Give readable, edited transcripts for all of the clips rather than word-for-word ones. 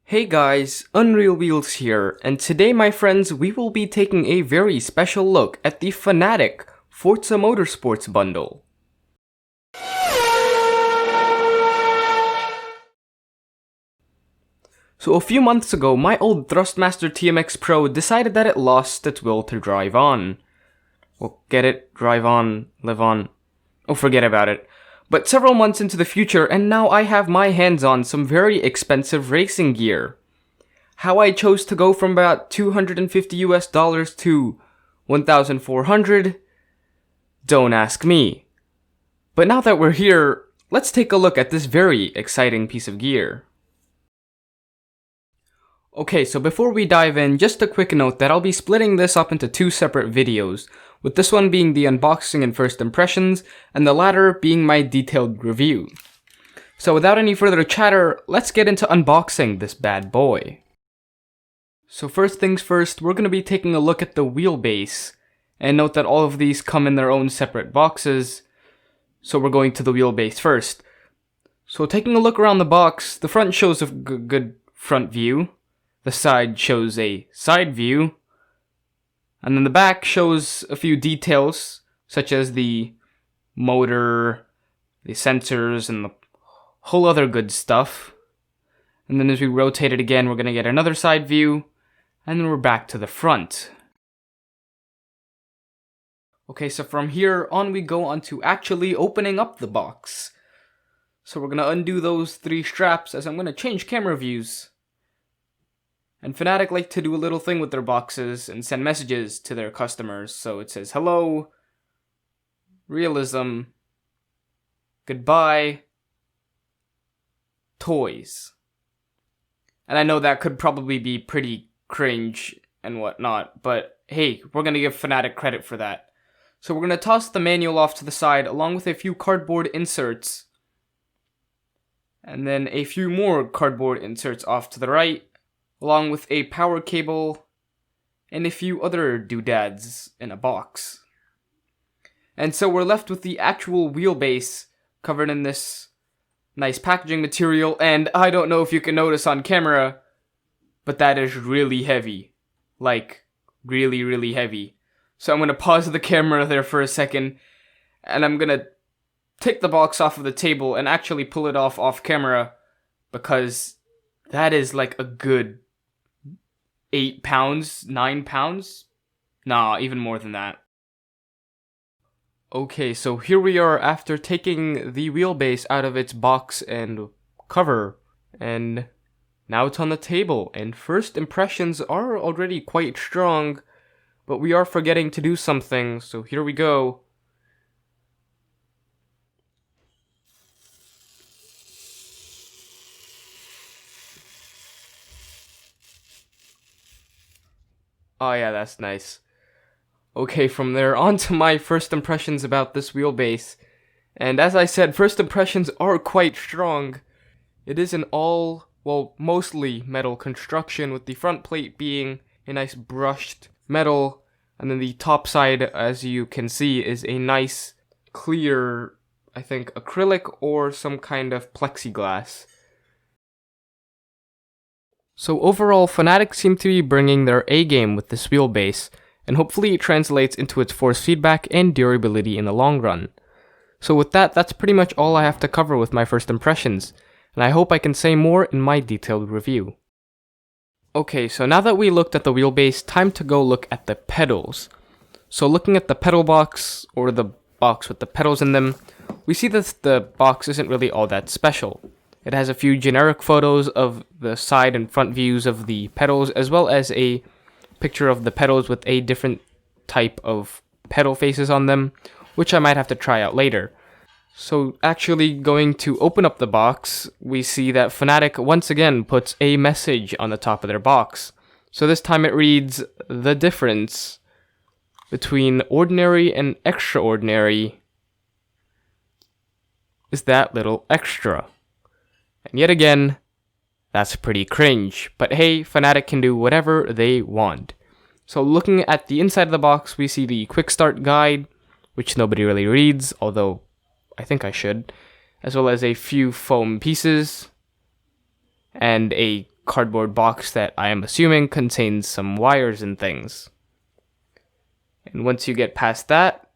Hey guys, Unreal Wheels here, and today my friends we will be taking a very special look at the Fanatec Forza Motorsport Bundle. So a few months ago, my old Thrustmaster TMX Pro decided that it lost its will to drive on. Well, get it? Drive on, live on. Oh, forget about it. But several months into the future, and now I have my hands on some very expensive racing gear. How I chose to go from about $250 to $1,400? Don't ask me. But now that we're here, let's take a look at this very exciting piece of gear. Okay, so before we dive in, just a quick note that I'll be splitting this up into two separate videos, with this one being the unboxing and first impressions, and the latter being my detailed review. So without any further chatter, let's get into unboxing this bad boy. So first things first, we're going to be taking a look at the wheelbase, and note that all of these come in their own separate boxes, so we're going to the wheelbase first. So taking a look around the box, the front shows a good front view, the side shows a side view, and then the back shows a few details, such as the motor, the sensors, and the whole other good stuff. And then as we rotate it again, we're going to get another side view, and then we're back to the front. Okay, so from here on we go on to actually opening up the box. So we're going to undo those three straps as I'm going to change camera views. And Fanatec like to do a little thing with their boxes and send messages to their customers. So it says, hello, realism, goodbye, toys. And I know that could probably be pretty cringe and whatnot, but hey, we're going to give Fanatec credit for that. So we're going to toss the manual off to the side along with a few cardboard inserts. And then a few more cardboard inserts off to the right, along with a power cable and a few other doodads in a box. And so we're left with the actual wheelbase covered in this nice packaging material, and I don't know if you can notice on camera, but that is really heavy. Like, really, really heavy. So I'm going to pause the camera there for a second, and I'm going to take the box off of the table and actually pull it off camera, because that is like a good 8 pounds, 9 pounds? Nah, even more than that. Okay, so here we are after taking the wheelbase out of its box and cover, and now it's on the table, and first impressions are already quite strong, but we are forgetting to do something, so here we go. Oh yeah, that's nice. Okay, from there on to my first impressions about this wheelbase. And as I said, first impressions are quite strong. It is an mostly metal construction, with the front plate being a nice brushed metal, and then the top side, as you can see, is a nice clear, I think, acrylic or some kind of plexiglass. So overall, Fanatec seem to be bringing their A-game with this wheelbase, and hopefully it translates into its force feedback and durability in the long run. So with that, that's pretty much all I have to cover with my first impressions, and I hope I can say more in my detailed review. Okay, so now that we looked at the wheelbase, time to go look at the pedals. So looking at the pedal box, or the box with the pedals in them, we see that the box isn't really all that special. It has a few generic photos of the side and front views of the pedals, as well as a picture of the pedals with a different type of pedal faces on them, which I might have to try out later. So actually going to open up the box, we see that Fanatec once again puts a message on the top of their box. So this time it reads, "The difference between ordinary and extraordinary is that little extra." And yet again, that's pretty cringe, but hey, Fanatec can do whatever they want. So looking at the inside of the box, we see the quick start guide, which nobody really reads, although I think I should, as well as a few foam pieces, and a cardboard box that I am assuming contains some wires and things. And once you get past that,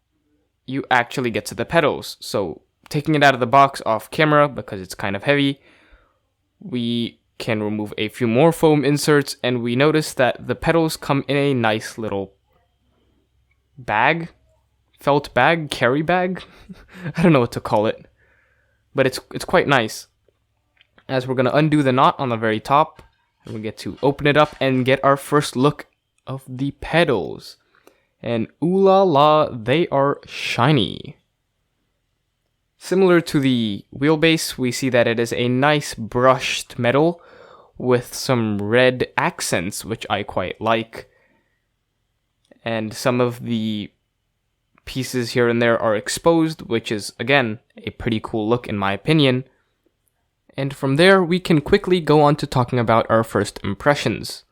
you actually get to the pedals. So taking it out of the box off camera because it's kind of heavy, we can remove a few more foam inserts, and we notice that the pedals come in a nice little bag, felt bag, carry bag. I don't know what to call it, but it's quite nice. As we're gonna undo the knot on the very top, and we get to open it up and get our first look of the pedals. And ooh la la, they are shiny. Similar to the wheelbase, we see that it is a nice brushed metal with some red accents, which I quite like. And some of the pieces here and there are exposed, which is, again, a pretty cool look in my opinion. And from there, we can quickly go on to talking about our first impressions.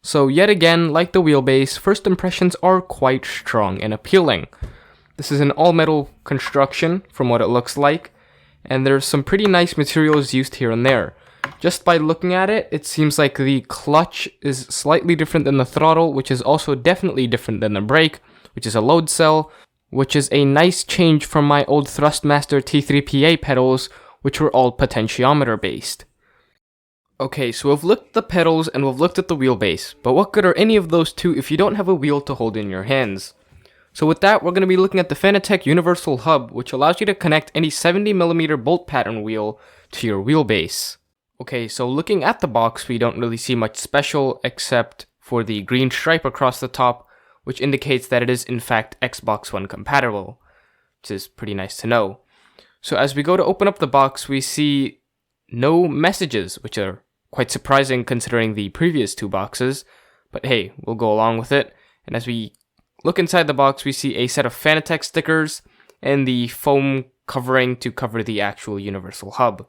So yet again, like the wheelbase, first impressions are quite strong and appealing. This is an all-metal construction from what it looks like, and there's some pretty nice materials used here and there. Just by looking at it, it seems like the clutch is slightly different than the throttle, which is also definitely different than the brake, which is a load cell, which is a nice change from my old Thrustmaster T3 PA pedals, which were all potentiometer based. Okay, so we've looked at the pedals and we've looked at the wheelbase, but what good are any of those two if you don't have a wheel to hold in your hands? So with that, we're going to be looking at the Fanatec Universal Hub, which allows you to connect any 70mm bolt pattern wheel to your wheelbase. Okay, so looking at the box, we don't really see much special except for the green stripe across the top, which indicates that it is in fact Xbox One compatible, which is pretty nice to know. So as we go to open up the box, we see no messages, which are quite surprising considering the previous two boxes, but hey, we'll go along with it. And as we look inside the box, we see a set of Fanatec stickers and the foam covering to cover the actual Universal Hub.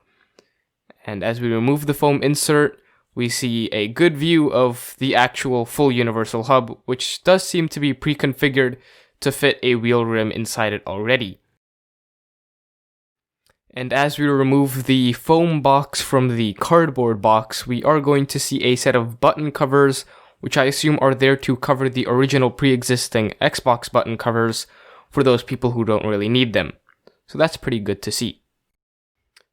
And as we remove the foam insert, we see a good view of the actual full Universal Hub, which does seem to be pre-configured to fit a wheel rim inside it already. And as we remove the foam box from the cardboard box, we are going to see a set of button covers, which I assume are there to cover the original pre-existing Xbox button covers for those people who don't really need them. So that's pretty good to see.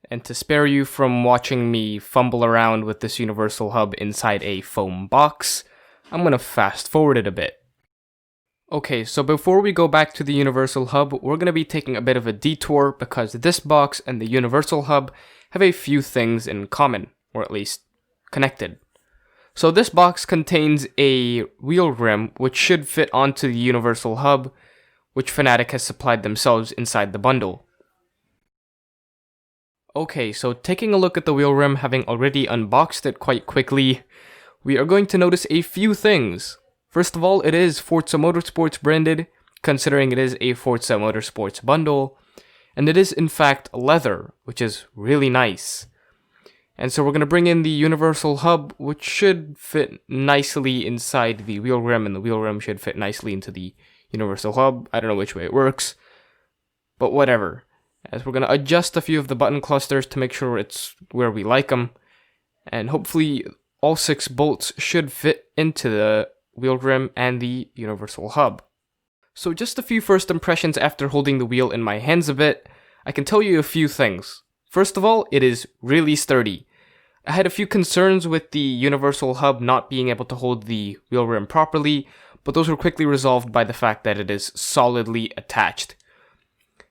And to spare you from watching me fumble around with this Universal Hub inside a foam box, I'm going to fast forward it a bit. Okay, so before we go back to the Universal Hub, we're going to be taking a bit of a detour because this box and the Universal Hub have a few things in common, or at least connected. So this box contains a wheel rim which should fit onto the Universal Hub, which Fanatec has supplied themselves inside the bundle. Okay, so taking a look at the wheel rim, having already unboxed it quite quickly, we are going to notice a few things. First of all, it is Forza Motorsports branded, considering it is a Forza Motorsports bundle, and it is in fact leather, which is really nice. And so we're going to bring in the Universal Hub, which should fit nicely inside the wheel rim, and the wheel rim should fit nicely into the Universal Hub. I don't know which way it works, but whatever. As we're going to adjust a few of the button clusters to make sure it's where we like them, and hopefully all 6 bolts should fit into the wheel rim and the Universal Hub. So just a few first impressions after holding the wheel in my hands a bit. I can tell you a few things. First of all, it is really sturdy. I had a few concerns with the Universal Hub not being able to hold the wheel rim properly, but those were quickly resolved by the fact that it is solidly attached.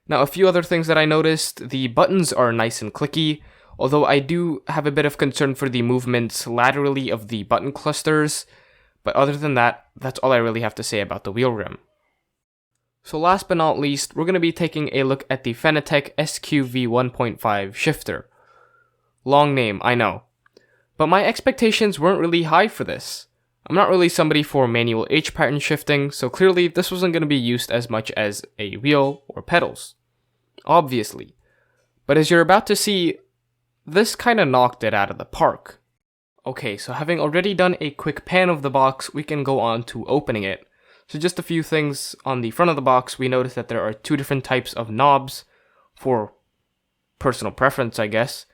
Now, a few other things that I noticed, the buttons are nice and clicky, although I do have a bit of concern for the movements laterally of the button clusters, but other than that, that's all I really have to say about the wheel rim. So last but not least, we're going to be taking a look at the Fanatec SQV 1.5 shifter. Long name, I know. But my expectations weren't really high for this. I'm not really somebody for manual H-pattern shifting, so clearly this wasn't going to be used as much as a wheel or pedals. Obviously. But as you're about to see, this kind of knocked it out of the park. Okay, so having already done a quick pan of the box, we can go on to opening it. So just a few things on the front of the box, we notice that there are 2 different types of knobs for personal preference, I guess.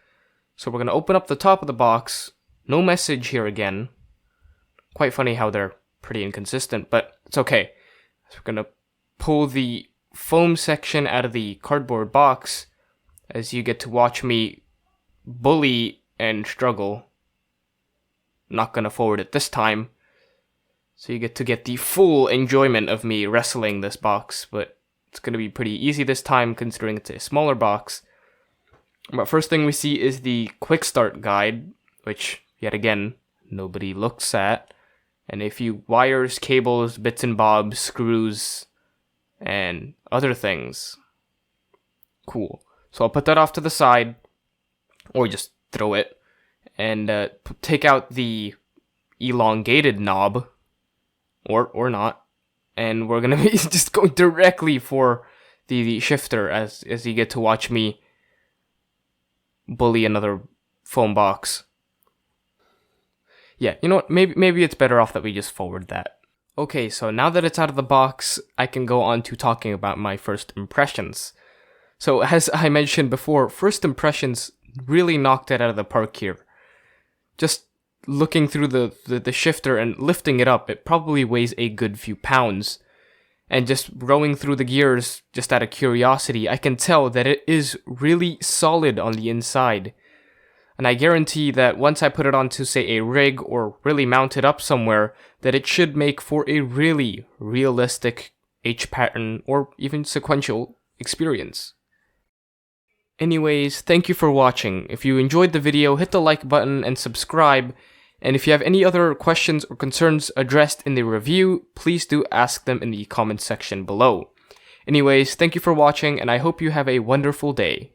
So we're going to open up the top of the box, No message here again. Quite funny how they're pretty inconsistent, but it's okay. So we're gonna pull the foam section out of the cardboard box as you get to watch me bully and struggle. I'm not gonna forward it this time. So you get to get the full enjoyment of me wrestling this box, but it's gonna be pretty easy this time considering it's a smaller box. But first thing we see is the quick start guide, which yet again, nobody looks at. And a few wires, cables, bits and bobs, screws, and other things. Cool. So I'll put that off to the side, or just throw it, and take out the elongated knob, or not, and we're gonna be just going directly for the shifter as you get to watch me bully another foam box. Yeah, you know what, maybe it's better off that we just forward that. Okay, so now that it's out of the box, I can go on to talking about my first impressions. So as I mentioned before, first impressions really knocked it out of the park here. Just looking through the shifter and lifting it up, it probably weighs a good few pounds. And just rowing through the gears, just out of curiosity, I can tell that it is really solid on the inside. And I guarantee that once I put it onto, say, a rig or really mount it up somewhere, that it should make for a really realistic H-pattern or even sequential experience. Anyways, thank you for watching. If you enjoyed the video, hit the like button and subscribe. And if you have any other questions or concerns addressed in the review, please do ask them in the comment section below. Anyways, thank you for watching, and I hope you have a wonderful day.